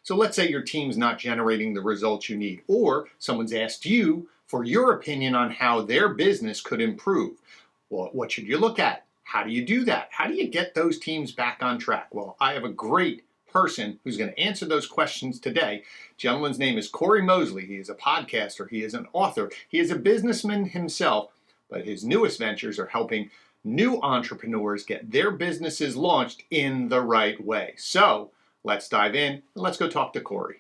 So let's say your team's not generating the results you need, or someone's asked you for your opinion on how their business could improve. Well, what should you look at? How do you do that? How do you get those teams back on track? Well, I have a great person who's going to answer those questions today. Gentleman's name is Cory Mosley. He is a podcaster. He is an author. He is a businessman himself, but his newest ventures are helping new entrepreneurs get their businesses launched in the right way. So let's dive in and let's go talk to Cory.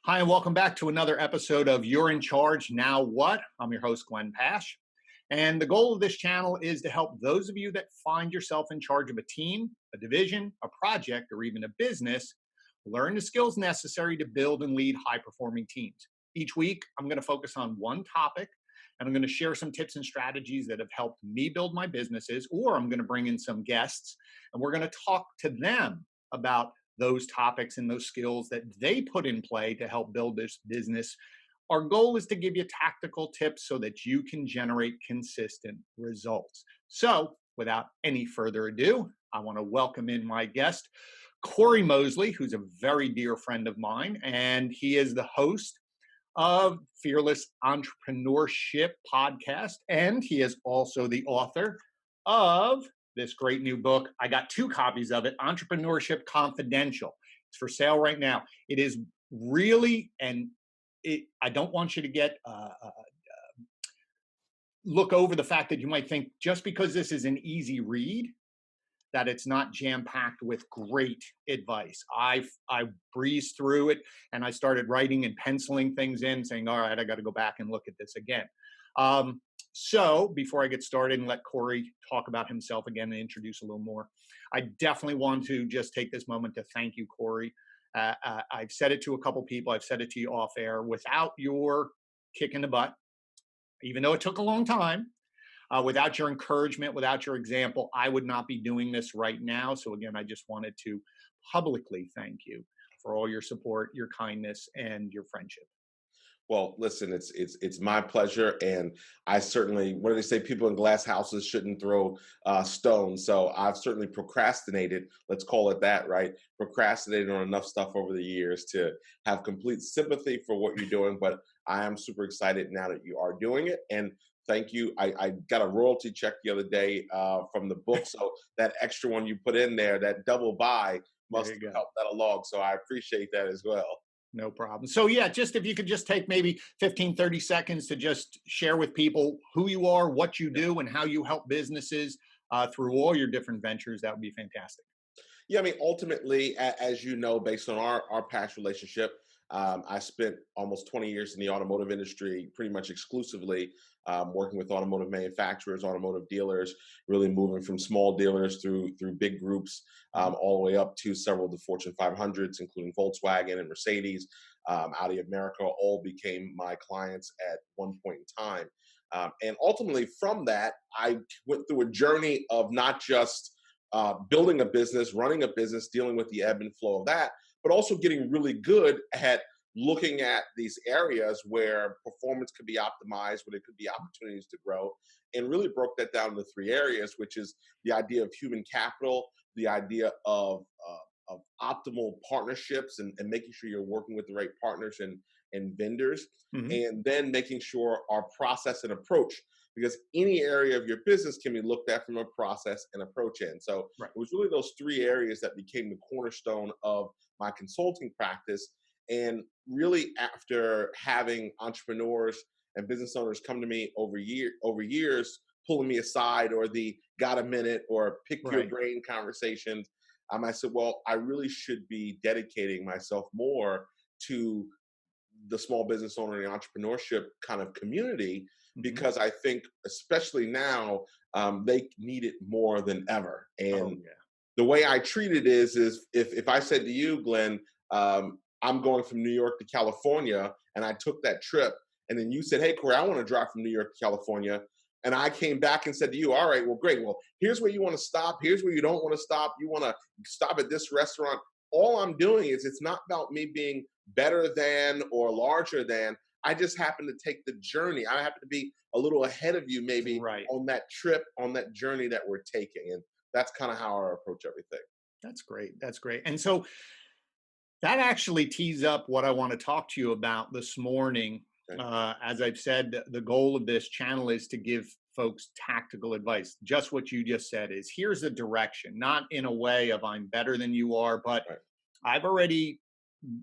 Hi, and welcome back to another episode of You're in Charge, Now What? I'm your host, Glenn Pasch. And the goal of this channel is to help those of you that find yourself in charge of a team, a division, a project, or even a business, learn the skills necessary to build and lead high-performing teams. Each week, I'm going to focus on one topic, and I'm going to share some tips and strategies that have helped me build my businesses, or I'm going to bring in some guests, and we're going to talk to them about those topics and those skills that they put in play to help build this business. Our goal is to give you tactical tips so that you can generate consistent results. So without any further ado, I want to welcome in my guest, Cory Mosley, who's a very dear friend of mine, and he is the host of Fearless Entrepreneurship Podcast, and he is also the author of this great new book. I got 2 copies of it, Entrepreneurship Confidential. It's for sale right now. It is really, I don't want you to get look over the fact that you might think just because this is an easy read, that it's not jam-packed with great advice. I breezed through it and I started writing and penciling things in, saying, all right, I got to go back and look at this again. So before I get started and let Cory talk about himself again and introduce a little more, I definitely want to just take this moment to thank you, Cory. I've said it to a couple people. I've said it to you off air. Without your kick in the butt, even though it took a long time, without your encouragement, without your example, I would not be doing this right now. So again, I just wanted to publicly thank you for all your support, your kindness, and your friendship. Well, listen, it's my pleasure, and I certainly, what do they say? People in glass houses shouldn't throw stones. So I've certainly procrastinated. Let's call it that, right? Procrastinated on enough stuff over the years to have complete sympathy for what you're doing. But I am super excited now that you are doing it, and thank you. I got a royalty check the other day from the book, so that extra one you put in there, that double buy, must have helped that along. So I appreciate that as well. No problem. So yeah, just if you could just take maybe 15, 30 seconds to just share with people who you are, what you do, and how you help businesses through all your different ventures, that would be fantastic. Yeah, I mean, ultimately, as you know, based on our past relationship, I spent almost 20 years in the automotive industry, pretty much exclusively working with automotive manufacturers, automotive dealers, really moving from small dealers through big groups, all the way up to several of the Fortune 500s, including Volkswagen and Mercedes, Audi America, all became my clients at one point in time. And ultimately, from that, I went through a journey of not just building a business, running a business, dealing with the ebb and flow of that, but also getting really good at looking at these areas where performance could be optimized, where there could be opportunities to grow, and really broke that down into 3 areas, which is the idea of human capital, the idea of optimal partnerships and making sure you're working with the right partners and vendors, and then making sure our process and approach, because any area of your business can be looked at from a process and approach end. So It was really those 3 areas that became the cornerstone of my consulting practice. And really, after having entrepreneurs and business owners come to me over years, pulling me aside, or the got a minute or pick your brain conversations, I said, well, I really should be dedicating myself more to the small business owner and entrepreneurship kind of community, because I think, especially now, they need it more than ever. And the way I treat it is if I said to you, Glenn, I'm going from New York to California, and I took that trip, and then you said, hey, Cory, I want to drive from New York to California. And I came back and said to you, all right, well, great. Well, here's where you want to stop. Here's where you don't want to stop. You want to stop at this restaurant. All I'm doing is, it's not about me being better than or larger than. I just happen to take the journey. I happen to be a little ahead of you, maybe Right. on that trip, on that journey that we're taking. And that's kind of how I approach everything. That's great. That's great. And so that actually tees up what I want to talk to you about this morning. Okay. As I've said, the goal of this channel is to give folks tactical advice. Just what you just said is here's a direction, not in a way of I'm better than you are, but Right. I've already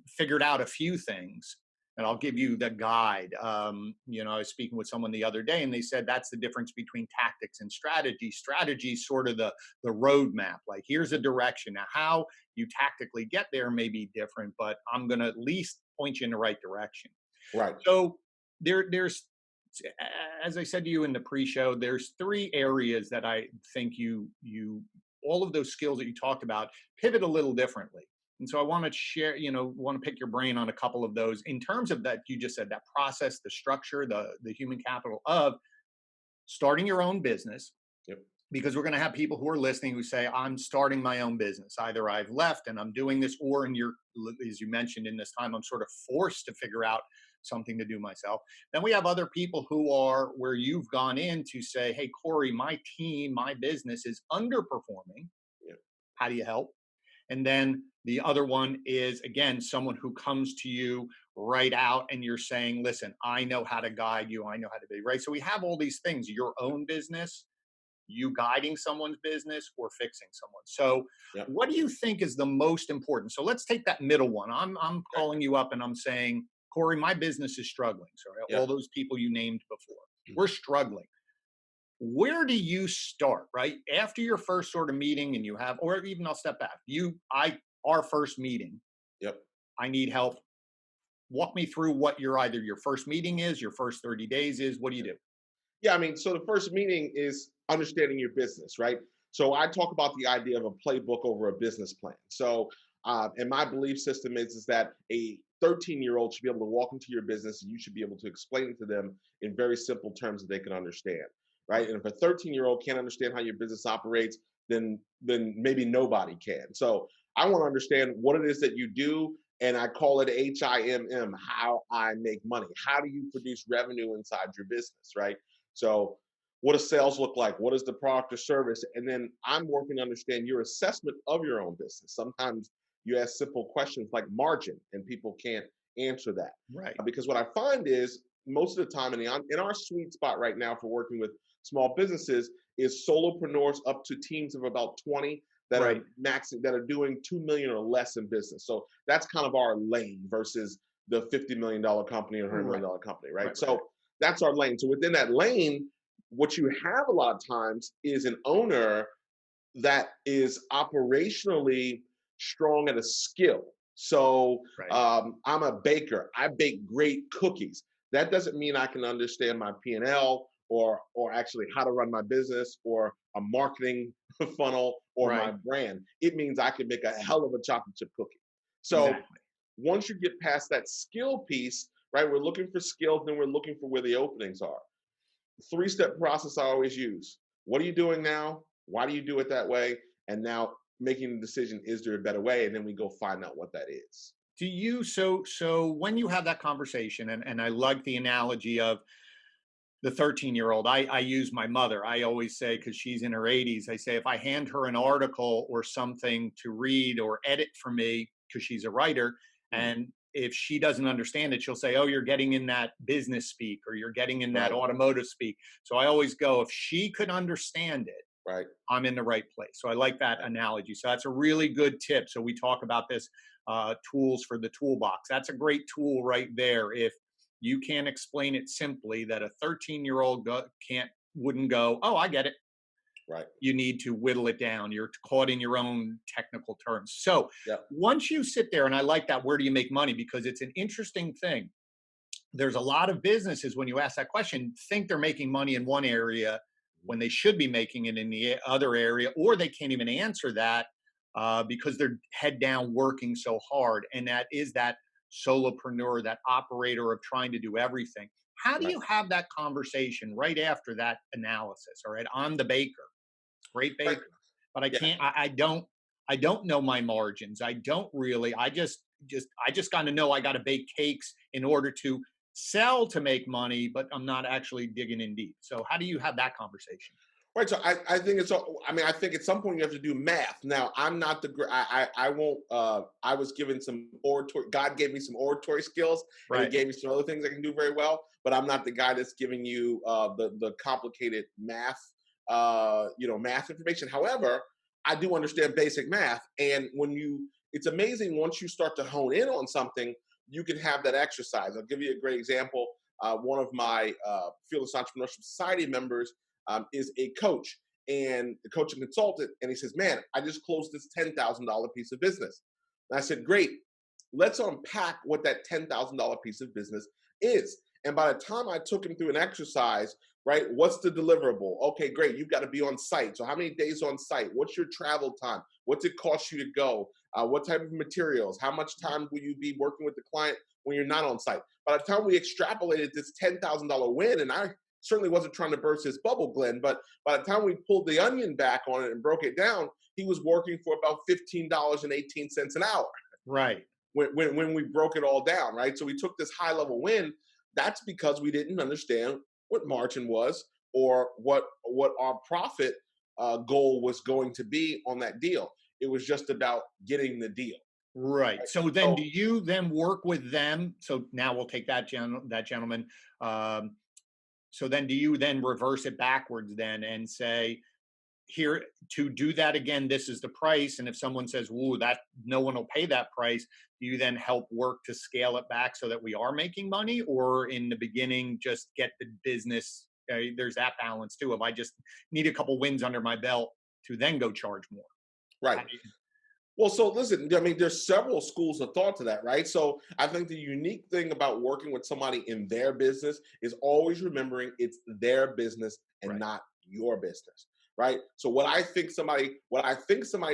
figured out a few things and I'll give you the guide. I was speaking with someone the other day and they said that's the difference between tactics and strategy. Strategy is sort of the roadmap. Like here's a direction. Now, how you tactically get there may be different, but I'm going to at least point you in the right direction. Right. So there's, as I said to you in the pre-show, there's three areas that I think you all of those skills that you talked about pivot a little differently. And so I want to share, want to pick your brain on a couple of those in terms of that you just said, that process, the structure, the human capital of starting your own business, Yep. because we're going to have people who are listening who say, I'm starting my own business. Either I've left and I'm doing this, or as you mentioned, in this time, I'm sort of forced to figure out something to do myself. Then we have other people who are where you've gone in to say, hey, Cory, my team, my business is underperforming. Yep. How do you help? And then the other one is, again, someone who comes to you right out and you're saying, listen, I know how to guide you. I know how to be right. So we have all these things, your own business, you guiding someone's business, or fixing someone. So Yep. what do you think is the most important? So let's take that middle one. I'm Okay. calling you up and I'm saying, Cory, my business is struggling. Sorry, all Yep. those people you named before, we're struggling. Where do you start, right? After your first sort of meeting and you have, or even I'll step back, our first meeting, Yep. I need help. Walk me through what either your first meeting is, your first 30 days is. What do you do? Yeah, I mean, so the first meeting is understanding your business, right? So I talk about the idea of a playbook over a business plan. So, and my belief system is that a 13-year-old should be able to walk into your business and you should be able to explain it to them in very simple terms that they can understand, right? And if a 13-year-old can't understand how your business operates, then maybe nobody can. So I want to understand what it is that you do, and I call it HIMM, how I make money. How do you produce revenue inside your business, right? So what does sales look like? What is the product or service? And then I'm working to understand your assessment of your own business. Sometimes you ask simple questions like margin, and people can't answer that. Right. Because what I find is most of the time in our sweet spot right now for working with small businesses is solopreneurs up to teams of about 20 that Right. are maxing, that are doing 2 million or less in business. So that's kind of our lane versus the $50 million company or $100 million company, right? Right. So that's our lane. So within that lane, what you have a lot of times is an owner that is operationally strong at a skill. So Right. I'm a baker. I bake great cookies. That doesn't mean I can understand my P&L or actually how to run my business or a marketing funnel or my Right. brand. It means I can make a hell of a chocolate chip cookie. So Exactly. once you get past that skill piece, right, we're looking for skills, then we're looking for where the openings are. Three-step process I always use. What are you doing now? Why do you do it that way? And now making the decision, is there a better way? And then we go find out what that is. Do you so when you have that conversation, and I like the analogy of the 13-year-old, I use my mother. I always say, because she's in her 80s, I say, if I hand her an article or something to read or edit for me, because she's a writer, Mm. and if she doesn't understand it, she'll say, oh, you're getting in that business speak or you're getting in that Right, automotive speak. So I always go, if she could understand it, right, I'm in the right place. So I like that right, analogy. So that's a really good tip. So we talk about this tools for the toolbox. That's a great tool right there. If you can't explain it simply, that a 13-year-old wouldn't go, oh, I get it. right. You need to whittle it down. You're caught in your own technical terms. So Yep. once you sit there, and I like that, where do you make money? Because it's an interesting thing. There's a lot of businesses, when you ask that question, think they're making money in one area when they should be making it in the other area, or they can't even answer that because they're head down working so hard. And that is that solopreneur, that operator of trying to do everything. How do Right, you have that conversation right after that analysis? All right, I'm the baker, great right. baker, but I Yeah, can't. I don't know my margins. I don't really. I just I just got to know I got to bake cakes in order to sell to make money, but I'm not actually digging in deep. So how do you have that conversation? Right. So I think I mean, I think at some point you have to do math. Now, I'm not I won't, I was given some oratory, God gave me some oratory skills and he Right. gave me some other things I can do very well, but I'm not the guy that's giving you the complicated math, math information. However, I do understand basic math. And it's amazing once you start to hone in on something, you can have that exercise. I'll give you a great example. One of my Fearless Entrepreneurship Society members is a coach and a coaching consultant. And he says, man, I just closed this $10,000 piece of business. And I said, great, let's unpack what that $10,000 piece of business is. And by the time I took him through an exercise, right, what's the deliverable? Okay, great, you've got to be on site. So how many days on site? What's your travel time? What's it cost you to go? What type of materials? How much time will you be working with the client when you're not on site? By the time we extrapolated this $10,000 win, and I certainly wasn't trying to burst his bubble, Glenn, but by the time we pulled the onion back on it and broke it down, he was working for about $15.18 an hour Right. when we broke it all down, right? So we took this high level win. That's because we didn't understand what margin was or what our profit goal was going to be on that deal. It was just about getting the deal. Right. Right? So then So do you then work with them? So now we'll take that gentleman. Um, so then do you then reverse it backwards then and say, here to do that again, this is the price. And if someone says, "Ooh, that no one will pay that price," do you then help work to scale it back so that we are making money, or in the beginning just get the business? There's that balance too. If I just need a couple wins under my belt to then go charge more. right. Well, so listen, I mean, there's several schools of thought to that, right? So I think the unique thing about working with somebody in their business is always remembering it's their business and Right. not your business, right? So what I think somebody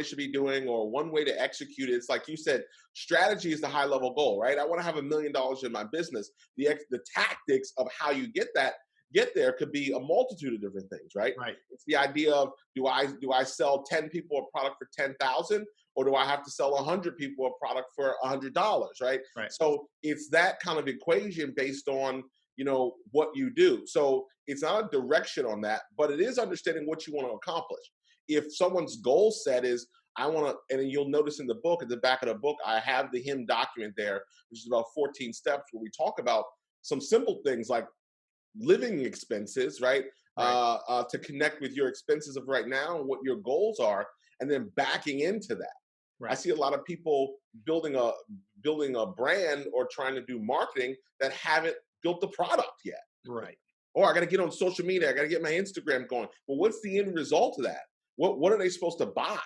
should be doing, or one way to execute it, it's like you said, strategy is the high level goal, right? I want to have $1 million in my business. The tactics of how you get there could be a multitude of different things, right? Right. It's the idea of do I sell 10 people a product for 10,000, or do I have to sell 100 people a product for $100, right? Right. So it's that kind of equation based on what you do. So it's not a direction on that, but it is understanding what you want to accomplish. If someone's goal set is I want to, and you'll notice in the book, at the back of the book, I have the HIM document there, which is about 14 steps where we talk about some simple things like living expenses, right? Right. To connect with your expenses of right now and what your goals are, and then backing into that. I Right. see a lot of people building a brand or trying to do marketing that haven't built the product yet. Right. Or I got to get on social media. I got to get my Instagram going. Well, what's the end result of that? What are they supposed to buy?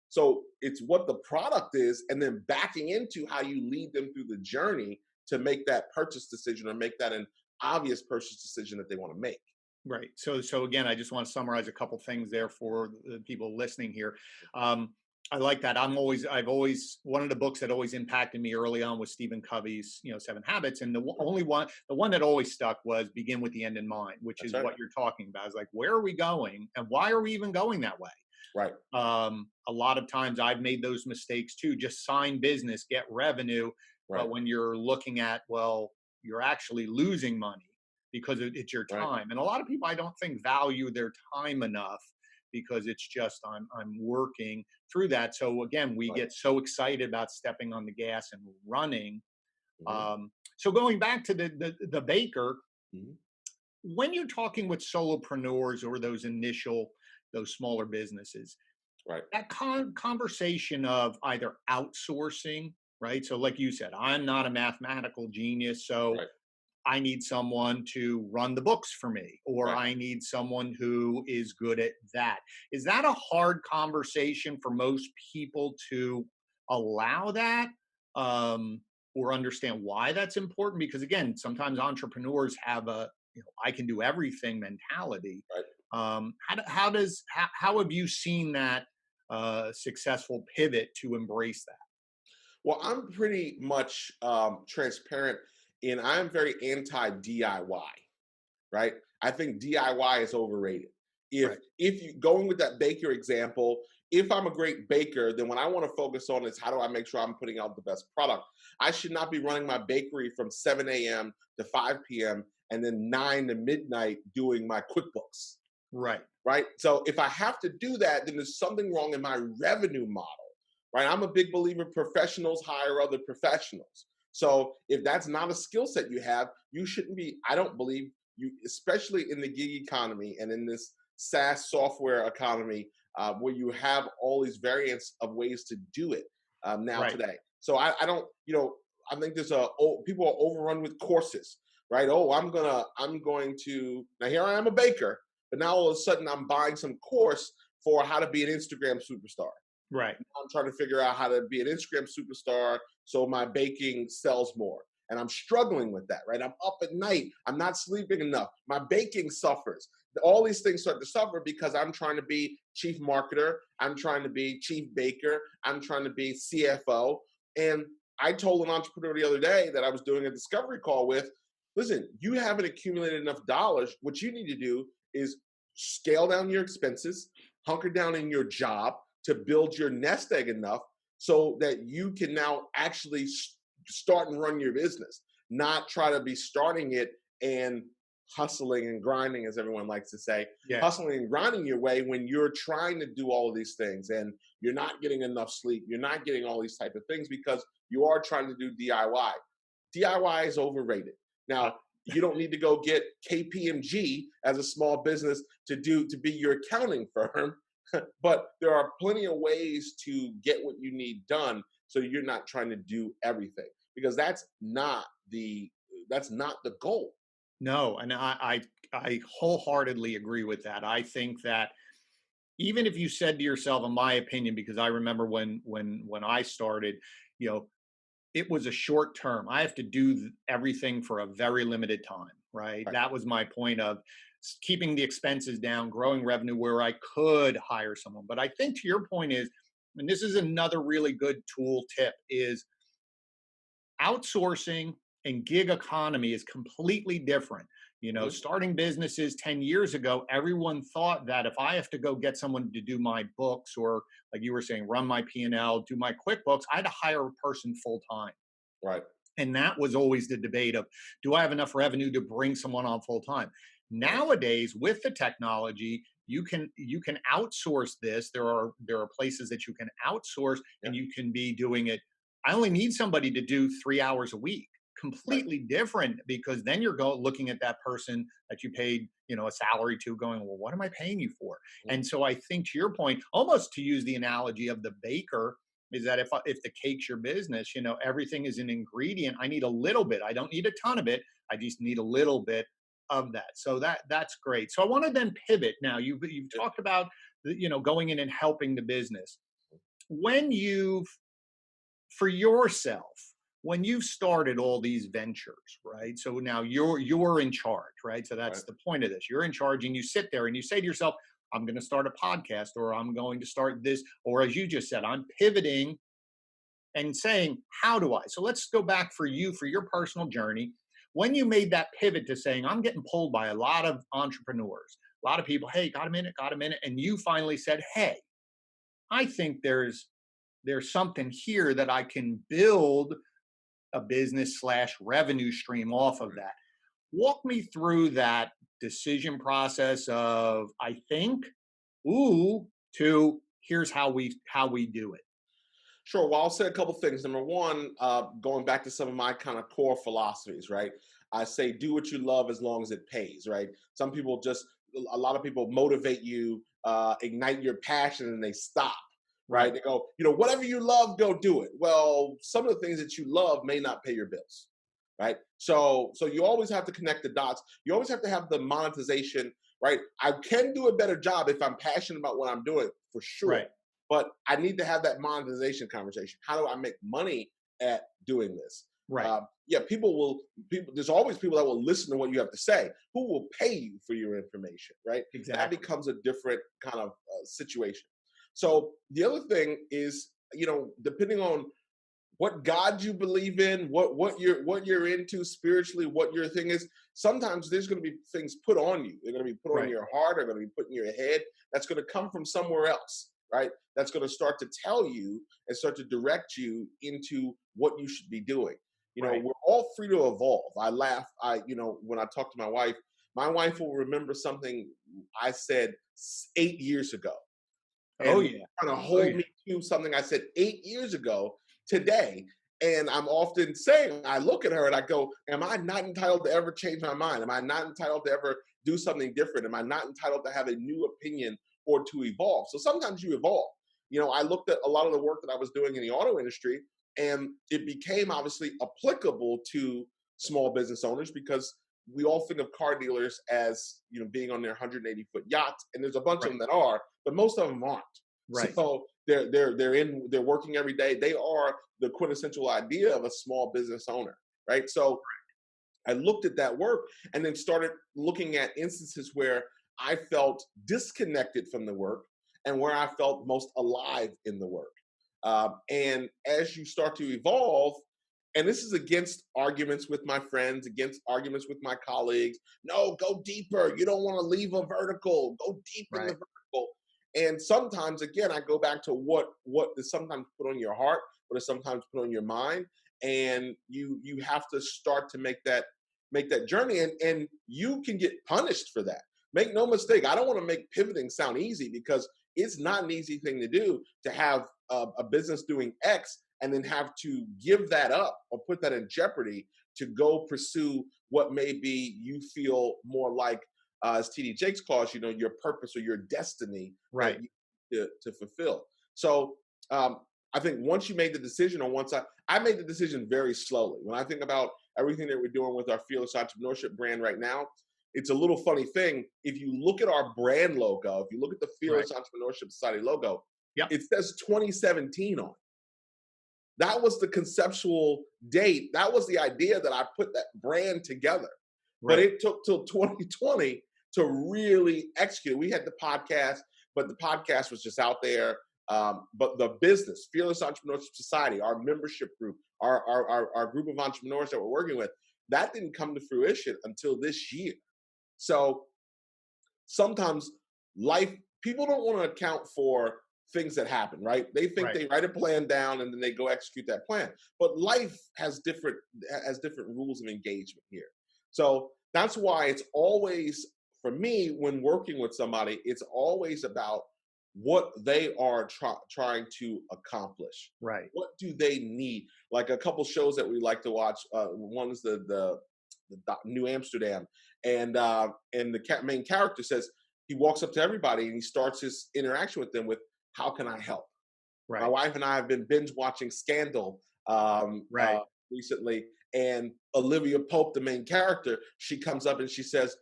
So it's what the product is, and then backing into how you lead them through the journey to make that purchase decision or make that an obvious purchase decision that they want to make. Right. So again, I just want to summarize a couple things there for the people listening here. I like that. I've always, one of the books that always impacted me early on was Stephen Covey's, 7 Habits. And the one that always stuck was begin with the end in mind, which That's is right. what you're talking about. It's like, where are we going and why are we even going that way? Right. A lot of times I've made those mistakes too, just sign business, get revenue. Right. But when you're looking at, well, you're actually losing money because it's your Right. time. And a lot of people I don't think value their time enough because it's just I'm working through that. So again, we Right. get so excited about stepping on the gas and running. Hmm. So going back to the baker, Hmm. when you're talking with solopreneurs or those smaller businesses, Right. that conversation of either outsourcing, right? So like you said, I'm not a mathematical genius, so Right. I need someone to run the books for me, or Right. I need someone who is good at that. Is that a hard conversation for most people to allow that, or understand why that's important? Because again, sometimes entrepreneurs have I can do everything mentality. Right. How have you seen that successful pivot to embrace that? Well, I'm pretty much transparent, and I'm very anti DIY. Right? I think DIY is overrated. If Right. if you going with that baker example, if I'm a great baker, then what I want to focus on is how do I make sure I'm putting out the best product. I should not be running my bakery from 7 a.m. to 5 p.m. and then 9 to midnight doing my QuickBooks, Right. right? So if I have to do that, then there's something wrong in my revenue model, right? I'm a big believer professionals hire other professionals. So if that's not a skill set you have, you shouldn't be, I don't believe you, especially in the gig economy and in this SaaS software economy, where you have all these variants of ways to do it now Right. today. So I don't, I think people are overrun with courses, right? Oh, I'm going to, now here I am a baker, but now all of a sudden I'm buying some course for how to be an Instagram superstar. Right. I'm trying to figure out how to be an Instagram superstar so my baking sells more. And I'm struggling with that, right? I'm up at night. I'm not sleeping enough. My baking suffers. All these things start to suffer because I'm trying to be chief marketer. I'm trying to be chief baker. I'm trying to be CFO. And I told an entrepreneur the other day that I was doing a discovery call with, listen, you haven't accumulated enough dollars. What you need to do is scale down your expenses, hunker down in your job, to build your nest egg enough so that you can now actually start and run your business, not try to be starting it and hustling and grinding, as everyone likes to say, Yeah. hustling and grinding your way when you're trying to do all of these things and you're not getting enough sleep, you're not getting all these type of things because you are trying to do DIY. DIY is overrated. Uh, Now, you don't need to go get KPMG as a small business to be your accounting firm. But there are plenty of ways to get what you need done so you're not trying to do everything, because that's not the goal. no, and I wholeheartedly agree with that. I think that even if you said to yourself, in my opinion, because I remember when I started, you know, it was a short term. I have to do everything for a very limited time, right? Right. That was my point of keeping the expenses down, growing revenue where I could hire someone. But I think to your point is, and this is another really good tool tip, is outsourcing and gig economy is completely different. Mhm. Starting businesses 10 years ago, everyone thought that if I have to go get someone to do my books or, like you were saying, run my P&L, do my QuickBooks, I had to hire a person full time. Right. And that was always the debate of, do I have enough revenue to bring someone on full time? Right. Nowadays, with the technology, you can outsource this. There are places that you can outsource, Yeah. and you can be doing it. I only need somebody to do 3 hours a week. Right. Completely different, because then you're looking at that person that you paid, a salary to, going, well, what am I paying you for? Mhm. And so I think, to your point, almost to use the analogy of the baker, is that if the cake's your business, everything is an ingredient. I need a little bit. I don't need a ton of it. I just need a little bit of that. So that's great. So I want to then pivot. Now you've Yeah. talked about going in and helping the business. When you've for yourself, when you've started all these ventures, right? So now you're in charge, right? So that's Right. the point of this. You're in charge, and you sit there and you say to yourself, I'm going to start a podcast, or I'm going to start this, or as you just said, I'm pivoting and saying, how do I? So let's go back for you, for your personal journey. When you made that pivot to saying, I'm getting pulled by a lot of entrepreneurs, a lot of people, hey, got a minute, got a minute. And you finally said, hey, I think there's something here that I can build a business slash revenue stream off of that. Walk me through that decision process of, I think, ooh, to here's how we do it. Sure. Well, I'll say a couple things. Number one, going back to some of my kind of core philosophies, right? I say do what you love as long as it pays, right? A lot of people motivate you, ignite your passion, and they stop, right? Right. They go, whatever you love, go do it. Well, some of the things that you love may not pay your bills, right? So you always have to connect the dots. You always have to have the monetization, right? I can do a better job if I'm passionate about what I'm doing, for sure, Right. but I need to have that monetization conversation. How do I make money at doing this? Right. Yeah, there's always people that will listen to what you have to say. Who will pay you for your information, right? That Exactly. becomes a different kind of situation. So the other thing is, depending on what God you believe in, what you're into spiritually, what your thing is. Sometimes there's going to be things put on you. They're going to be put on Right. your heart. They're going to be put in your head. That's going to come from somewhere else. right? That's going to start to tell you and start to direct you into what you should be doing. Right. We're all free to evolve. I laugh. When I talk to my wife will remember something I said 8 years ago Oh and yeah. kind of Oh hold yeah. me to something I said 8 years ago today. And I'm often saying, I look at her and I go, am I not entitled to ever change my mind? Am I not entitled to ever do something different? Am I not entitled to have a new opinion or to evolve? So sometimes you evolve. I looked at a lot of the work that I was doing in the auto industry, and it became obviously applicable to small business owners because we all think of car dealers as being on their 180-foot yachts, and there's a bunch of Right. them that are, but most of them aren't. Right. So they're working every day. They are the quintessential idea of a small business owner, right? So I looked at that work and then started looking at instances where I felt disconnected from the work and where I felt most alive in the work. And as you start to evolve, and this is against arguments with my friends, against arguments with my colleagues. No, go deeper. You don't want to leave a vertical. Go deep in the Right. vertical. And sometimes, again, I go back to what is sometimes put on your heart, what is sometimes put on your mind, and you have to start to make that journey, and you can get punished for that. Make no mistake, I don't want to make pivoting sound easy because it's not an easy thing to do to have a business doing X and then have to give that up or put that in jeopardy to go pursue what may be you feel more like, as TD Jakes calls, your purpose or your destiny that Right. you to fulfill. So I think once you made the decision, or once I made the decision very slowly. When I think about everything that we're doing with our Fearless Entrepreneurship brand right now, it's a little funny thing. If you look at our brand logo, if you look at the Right. Fearless Entrepreneurship Society logo, Yep. it says 2017 on it. That was the conceptual date. That was the idea that I put that brand together. But Right. it took till 2020 to really execute. We had the podcast, but the podcast was just out there. But the business, Fearless Entrepreneurship Society, our membership group, our group of entrepreneurs that we're working with, that didn't come to fruition until this year. So sometimes life, people don't want to account for things that happen, right? They think Right. they write a plan down and then they go execute that plan. But life has different rules of engagement here. So that's why it's always, for me, when working with somebody, it's always about what they are trying to accomplish. Right. What do they need? Like a couple shows that we like to watch. One is the New Amsterdam, and the main character says, he walks up to everybody and he starts his interaction with them with, "How can I help?" My Right. wife and I have been binge watching Scandal Right. recently, and Olivia Pope, the main character, she comes up and she says,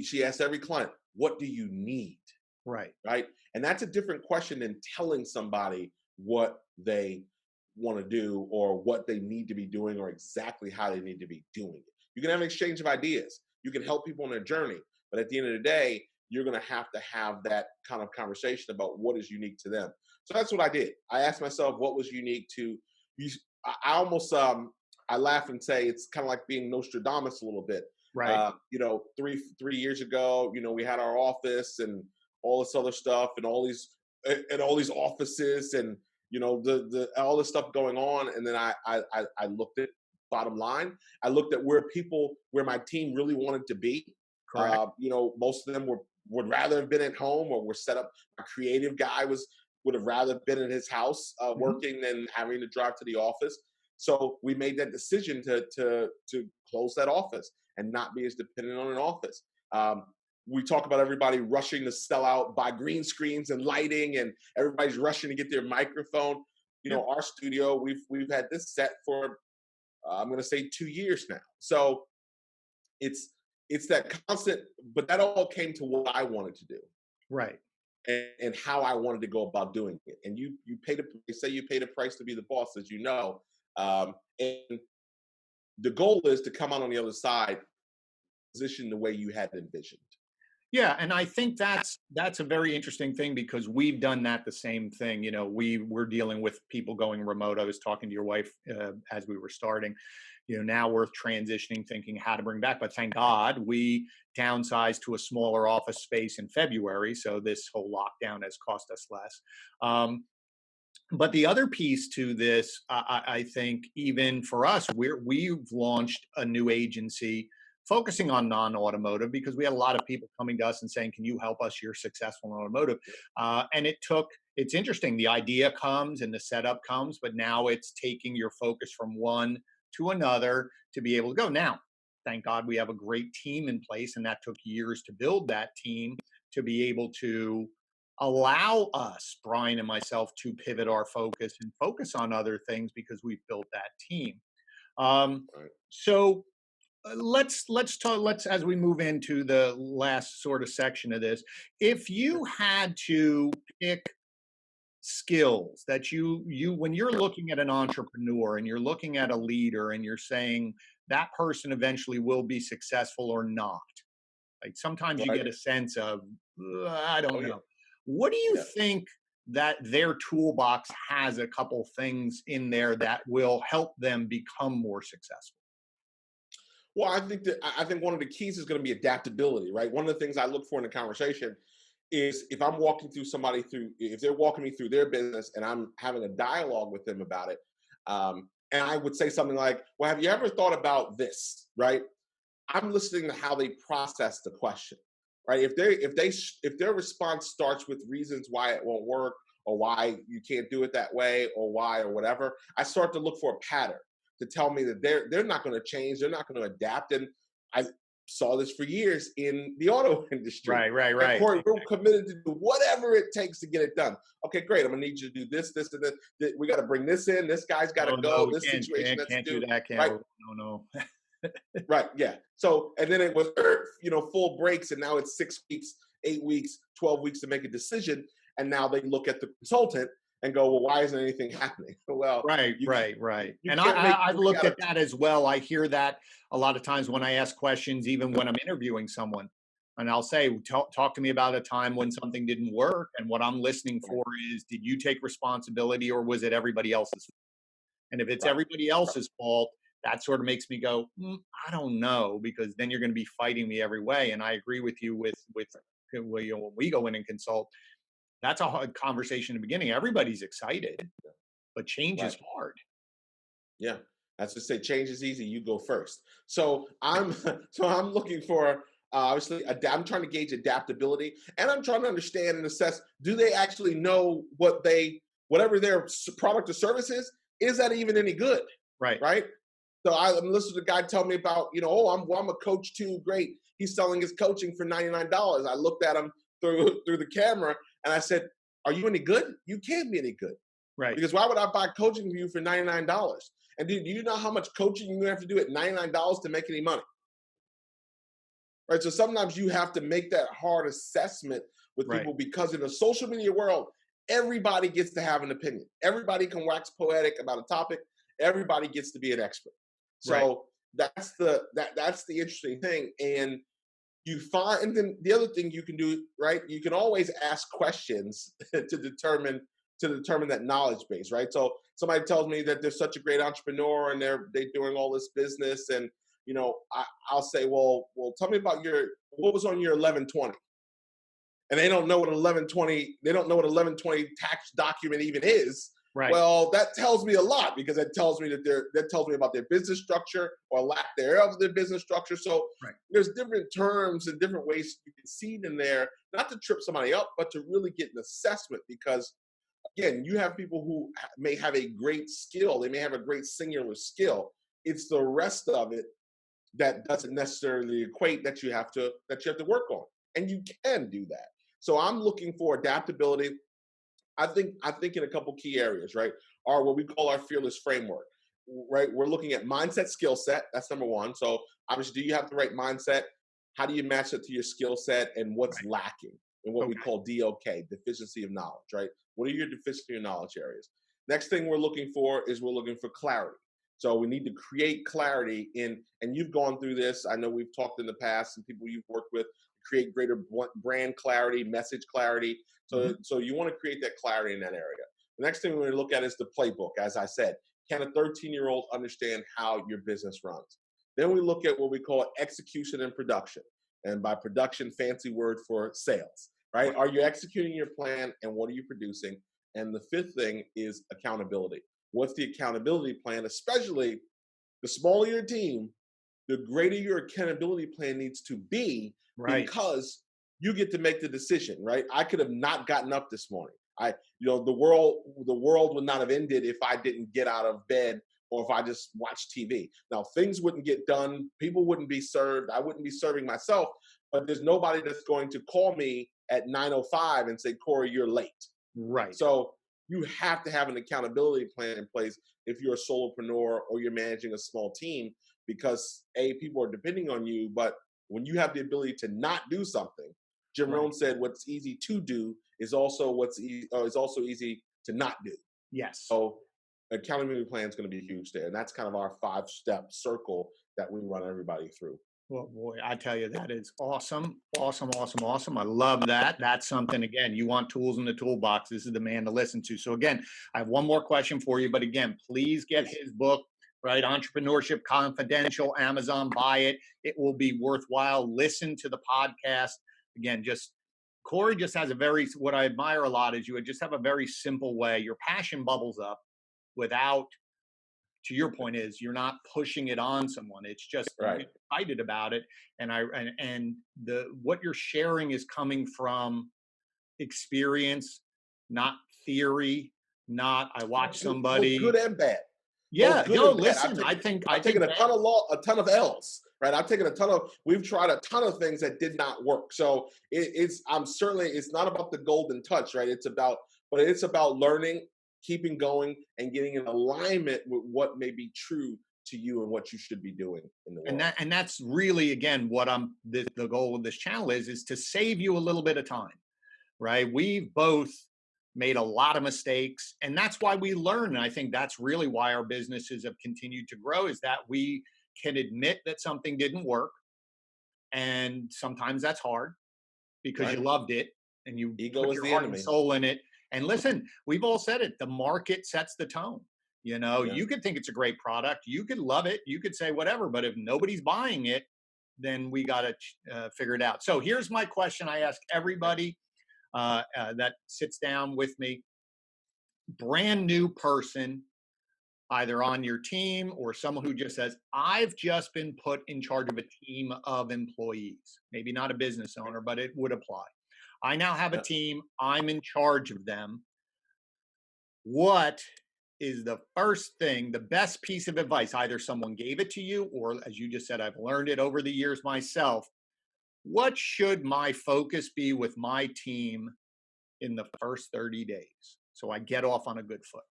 she asks every client, "What do you need?" Right. Right? And that's a different question than telling somebody what they want to do or what they need to be doing or exactly how they need to be doing it. You can have an exchange of ideas. You can help people on their journey. But at the end of the day, you're going to have that kind of conversation about what is unique to them. So that's what I did. I asked myself what was unique to you. I almost, I laugh and say it's kind of like being Nostradamus a little bit. Right. 3 years ago, we had our office and all this other stuff and all these offices and the all this stuff going on, and then I looked at bottom line. I looked at where my team really wanted to be. Correct. Most of them would rather have been at home or were set up. A creative guy would have rather been in his house Mhm. working than having to drive to the office. So we made that decision to close that office and not be as dependent on an office. We talk about everybody rushing to sell out, buy green screens and lighting, and everybody's rushing to get their microphone. Yep. Our studio, we've had this set for I'm going to say 2 years now. So it's that constant, but that all came to what I wanted to do Right. and how I wanted to go about doing it. And they say you paid a price to be the boss, as you know. And the goal is to come out on the other side, position the way you had envisioned. Yeah, and I think that's a very interesting thing because we've done that the same thing. We're dealing with people going remote. I was talking to your wife as we were starting. now we're transitioning, thinking how to bring back. But thank God we downsized to a smaller office space in February. So this whole lockdown has cost us less. But the other piece to this, I think, even for us, we've launched a new agency focusing on non-automotive because we had a lot of people coming to us and saying, "Can you help us? You're successful in automotive." And it's interesting. The idea comes and the setup comes, but now it's taking your focus from one to another to be able to go. Now, thank God we have a great team in place, and that took years to build that team to be able to allow us, Brian and myself, to pivot our focus and focus on other things because we've built that team. Um, Right. so let's talk. Let's as we move into the last sort of section of this, if you had to pick skills that you when you're Sure. looking at an entrepreneur and you're looking at a leader and you're saying that person eventually will be successful or not, like sometimes you Right. get a sense of, I Oh don't yeah. know. What do you Yeah. think that their toolbox has a couple things in there that will help them become more successful? Well, I think one of the keys is going to be adaptability, right? One of the things I look for in a conversation is if I'm walking through somebody through, if they're walking me through their business and I'm having a dialogue with them about it, and I would say something like, "Well, have you ever thought about this?" Right? I'm listening to how they process the question, right? If their response starts with reasons why it won't work or why you can't do it that way or why or whatever, I start to look for a pattern to tell me that they're not going to change, they're not going to adapt. And I saw this for years in the auto industry. Right, right, And right. Corey, we're committed to do whatever it takes to get it done. Okay, great. I'm gonna need you to do this, this, and this. We got to bring this in. This guy's got to No, no, go. we This can't, situation can't, has to can't do do that. Can't. right. No, no. Right. Yeah. So, and then it was, full breaks, and now it's 6 weeks, 8 weeks, 12 weeks to make a decision. And now they look at the consultant and go, "Well, why isn't anything happening?" Well, Right, you can't, right, right. you And can't make I've 3 looked out of at that as well. I hear that a lot of times when I ask questions, even when I'm interviewing someone, and I'll say, talk to me about a time when something didn't work." And what I'm listening 2. for is, did you take responsibility or was it everybody else's? And if it's Right. everybody Right. else's fault, that sort of makes me go, I don't know, because then you're going to be fighting me every way. And I agree with you with when we go in and consult, that's a hard conversation in the beginning. Everybody's excited, but change is Right. hard. Yeah. As I say, change is easy. You go first. So I'm so I'm looking for obviously I'm trying to gauge adaptability, and I'm trying to understand and assess, do they actually know whatever their product or service is that even any good, Right. right? So I'm listening to the guy tell me about, I'm a coach too. Great. He's selling his coaching for $99. I looked at him through the camera and I said, "Are you any good? You can't be any good. Right. Because why would I buy coaching from you for $99? And do you know how much coaching you have to do at $99 to make any money?" Right. So sometimes you have to make that hard assessment with Right. people because in the social media world, everybody gets to have an opinion. Everybody can wax poetic about a topic. Everybody gets to be an expert. Right. So that's the interesting thing. And and then the other thing you can do, right? You can always ask questions to determine that knowledge base, right? So somebody tells me that they're such a great entrepreneur and they're doing all this business, and I'll say, well, tell me about what was on your 1120, and they don't know what 1120 they don't know what 1120 tax document even is. Right. Well, that tells me a lot because that tells me about their business structure or lack thereof of their business structure. So Right. there's different terms and different ways you can see it in there, not to trip somebody up, but to really get an assessment. Because again, you have people who may have a great skill, they may have a great singular skill. It's the rest of it that doesn't necessarily equate that you have to work on, and you can do that. So I'm looking for adaptability. I think in a couple key areas, right, are what we call our fearless framework. Right, we're looking at mindset, skill set. That's number one. So obviously, do you have the right mindset? How do you match it to your skill set, and what's Right. lacking? And what we Okay. call DOK, deficiency of knowledge. Right, what are your deficiency of knowledge areas? Next thing we're looking for clarity. So we need to create clarity and you've gone through this. I know we've talked in the past and people you've worked with create greater brand clarity, message clarity. So Mhm. you want to create that clarity in that area. The next thing we're going to look at is the playbook. As I said, can a 13-year-old understand how your business runs? Then we look at what we call execution and production. And by production, fancy word for sales, right? Right. Are you executing your plan and what are you producing? And the fifth thing is accountability. What's the accountability plan? Especially the smaller your team, the greater your accountability plan needs to be, Right. because you get to make the decision, right? I could have not gotten up this morning. The world would not have ended if I didn't get out of bed or if I just watched TV. Now, things wouldn't get done. People wouldn't be served. I wouldn't be serving myself, but there's nobody that's going to call me at 9:05 and say, Cory, you're late. Right. So you have to have an accountability plan in place if you're a solopreneur or you're managing a small team, because people are depending on you. But when you have the ability to not do something, Jim Right. Rohn said, "What's easy to do is also easy to not do." Yes. So accountability plan is going to be huge there, and that's kind of our 5-step circle that we run everybody through. Well, boy, I tell you, that is awesome. Awesome, awesome, awesome. I love that. That's something, again, you want tools in the toolbox. This is the man to listen to. So, again, I have one more question for you. But again, please get his book, right? Entrepreneurship Confidential, Amazon, buy it. It will be worthwhile. Listen to the podcast. Again, Cory just has what I admire a lot is you just have a very simple way. Your passion bubbles up without, to your point, is you're not pushing it on someone. It's just you Right. get excited about it. And the what you're sharing is coming from experience, not theory, not I watch Both good somebody. and bad. Both Yeah, good no, and bad. listen, I I've think taken a that, ton of L's, right? We've tried a ton of things that did not work. So it's not about the golden touch, right? It's about learning, keeping going, and getting in alignment with what may be true to you and what you should be doing in the world. and that's really, again, what the goal of this channel is to save you a little bit of time, right? We've both made a lot of mistakes, and that's why we learn. And I think that's really why our businesses have continued to grow, is that we can admit that something didn't work. And sometimes that's hard because you Right? loved it and you Ego put is your the heart and enemy. soul in it. And listen, we've all said it, the market sets the tone. Yeah. You could think it's a great product, you could love it, you could say whatever, but if nobody's buying it, then we got to figure it out. So here's my question I ask everybody that sits down with me: brand new person, either on your team or someone who just says, I've just been put in charge of a team of employees, maybe not a business owner, but it would apply. I now have a Yeah. team, I'm in charge of them. What is the first thing, the best piece of advice? Either someone gave it to you, or as you just said, I've learned it over the years myself. What should my focus be with my team in the first 30 days so I get off on a good foot?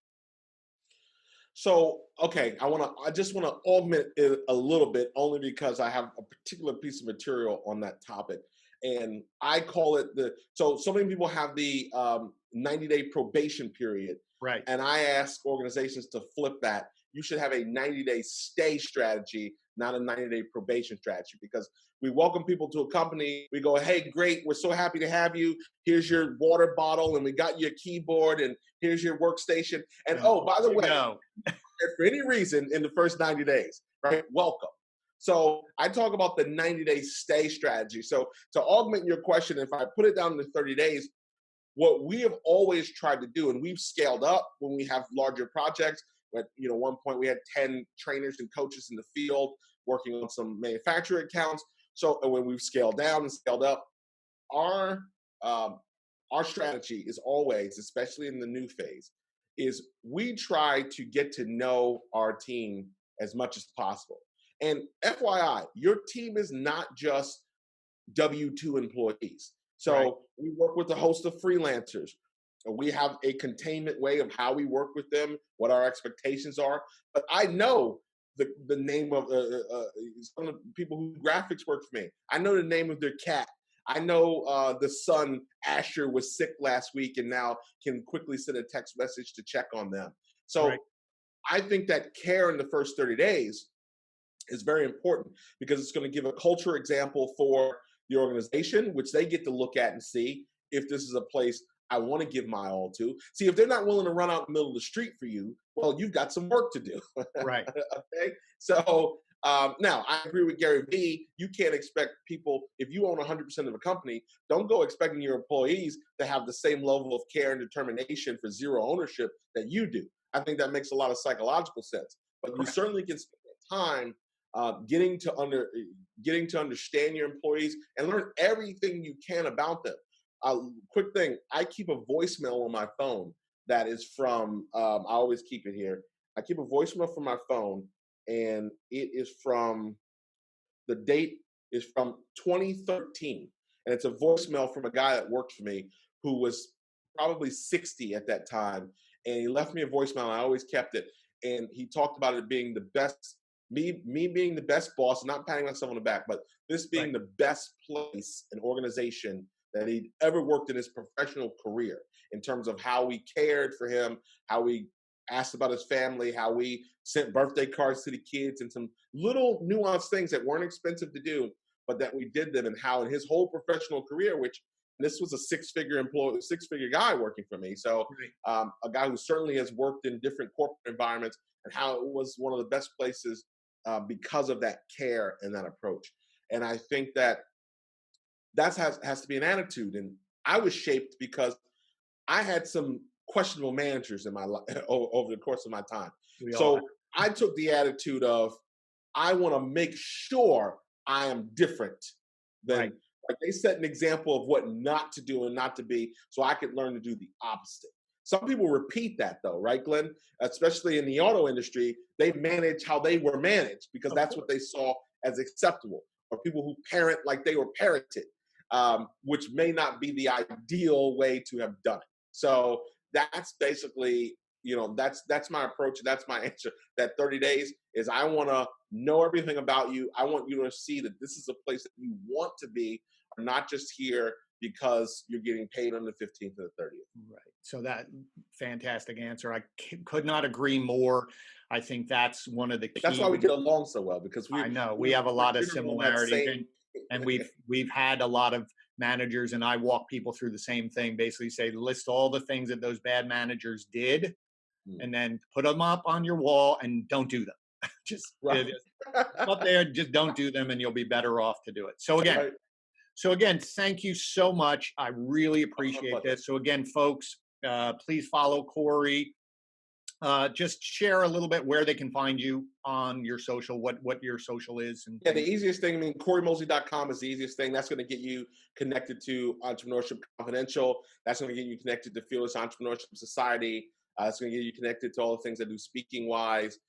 So, okay, I just want to augment it a little bit, only because I have a particular piece of material on that topic. And I call it so many people have the 90-day probation period. Right. And I ask organizations to flip that. You should have a 90-day stay strategy, not a 90-day probation strategy, because we welcome people to a company. We go, hey, great, we're so happy to have you. Here's your water bottle, and we got your keyboard, and here's your workstation. And And oh, by the you way, go. for any reason in the first 90 days, right? Welcome. So I talk about the 90-day stay strategy. So to augment your question, if I put it down to 30 days, what we have always tried to do, and we've scaled up when we have larger projects, but one point we had 10 trainers and coaches in the field working on some manufacturer accounts. So when we've scaled down and scaled up, our strategy is always, especially in the new phase, is we try to get to know our team as much as possible. And FYI, your team is not just W-2 employees. Right. So we work with a host of freelancers. We have a containment way of how we work with them, what our expectations are. But I know the name of some of the people who graphics work for me. I know the name of their cat. I know the son, Asher, was sick last week and now can quickly send a text message to check on them. So Right. I think that care in the first 30 days is very important, because it's going to give a culture example for the organization, which they get to look at and see if this is a place I want to give my all to. See, if they're not willing to run out in the middle of the street for you, well, you've got some work to do. Right. Okay. So now I agree with Gary Vee. You can't expect people, if you own 100% of a company, don't go expecting your employees to have the same level of care and determination for zero ownership that you do. I think that makes a lot of psychological sense. But you Correct. certainly can spend time getting to getting to understand your employees and learn everything you can about them. Quick thing, I keep a voicemail on my phone that is from, I always keep it here. I keep a voicemail from my phone, and it is from, the date is from 2013. And it's a voicemail from a guy that worked for me who was probably 60 at that time. And he left me a voicemail, and I always kept it. And he talked about it being the best, me being the best boss, not patting myself on the back, but this Right. being the best place and organization that he'd ever worked in his professional career, in terms of how we cared for him, how we asked about his family, how we sent birthday cards to the kids, and some little nuanced things that weren't expensive to do, but that we did them, and how in his whole professional career, which this was a six-figure employee, six-figure guy working for me. So Right. a guy who certainly has worked in different corporate environments, and how it was one of the best places because of that care and that approach. And I think that has to be an attitude. And I was shaped because I had some questionable managers in my life over the course of my time. We all have. So I took the attitude of, I want to make sure I am different Right. than, like, they set an example of what not to do and not to be, so I could learn to do the opposite. Some people repeat that though, right, Glenn? Especially in the auto industry, they manage how they were managed because Of that's what they course. saw as acceptable. Or people who parent like they were parented, which may not be the ideal way to have done it. So that's basically, that's my approach. That's my answer. That 30 days is, I want to know everything about you. I want you to see that this is a place that you want to be, or not just here because you're getting paid on the 15th or the 30th. Right. So that fantastic answer. I could not agree more. I think that's one of the That's why we key. get along so well, because I know we we're, have a we're lot of generally on that similarities, same. and we've had a lot of managers, and I walk people through the same thing. Basically, say list all the things that those bad managers did, Mm, and then put them up on your wall, and don't do them. just, right. just up there, just don't do them, and you'll be better off to do it. So again, Right. thank you so much. I really Oh, my appreciate pleasure. this. So again, folks, please follow Cory. Just share a little bit where they can find you on your social, what your social is and Yeah, the things. easiest thing, I mean, CoryMosley.com is the easiest thing. That's going to get you connected to Entrepreneurship Confidential. That's going to get you connected to Fearless Entrepreneurship Society. It's going to get you connected to all the things I do speaking wise.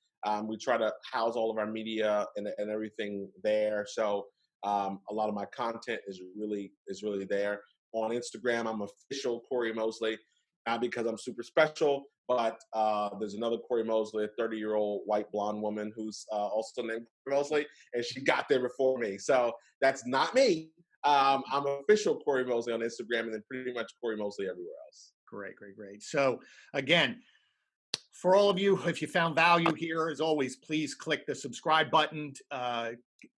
We try to house all of our media and everything there. So a lot of my content is really there. On Instagram, I'm official Cory Mosley, not because I'm super special, but there's another Cory Mosley, a 30-year-old white blonde woman who's also named Cory Mosley, and she got there before me. So that's not me. I'm official Cory Mosley on Instagram, and then pretty much Cory Mosley everywhere else. Great, great, great. So again, for all of you, if you found value here, as always, please click the subscribe button,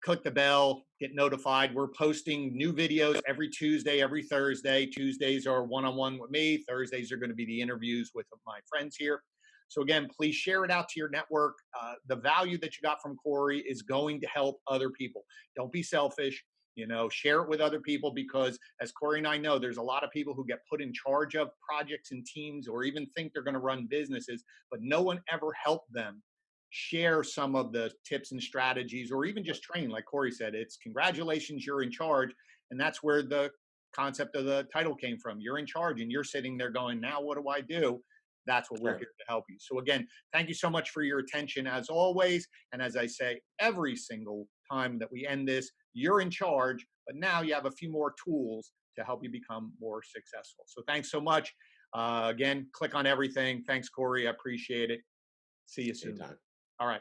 click the bell, get notified. We're posting new videos every Tuesday, every Thursday. Tuesdays are one-on-one with me. Thursdays are going to be the interviews with my friends here. So again, please share it out to your network. The value that you got from Cory is going to help other people. Don't be selfish. Share it with other people, because as Cory and I know, there's a lot of people who get put in charge of projects and teams, or even think they're going to run businesses, but no one ever helped them share some of the tips and strategies, or even just train. Like Cory said, it's congratulations, you're in charge. And that's where the concept of the title came from. You're in charge, and you're sitting there going, now what do I do? That's what we're Sure. here to help you. So again, thank you so much for your attention as always. And as I say, every single time that we end this, you're in charge, but now you have a few more tools to help you become more successful. So thanks so much. Again, click on everything. Thanks, Cory. I appreciate it. See you soon. Anytime. All right.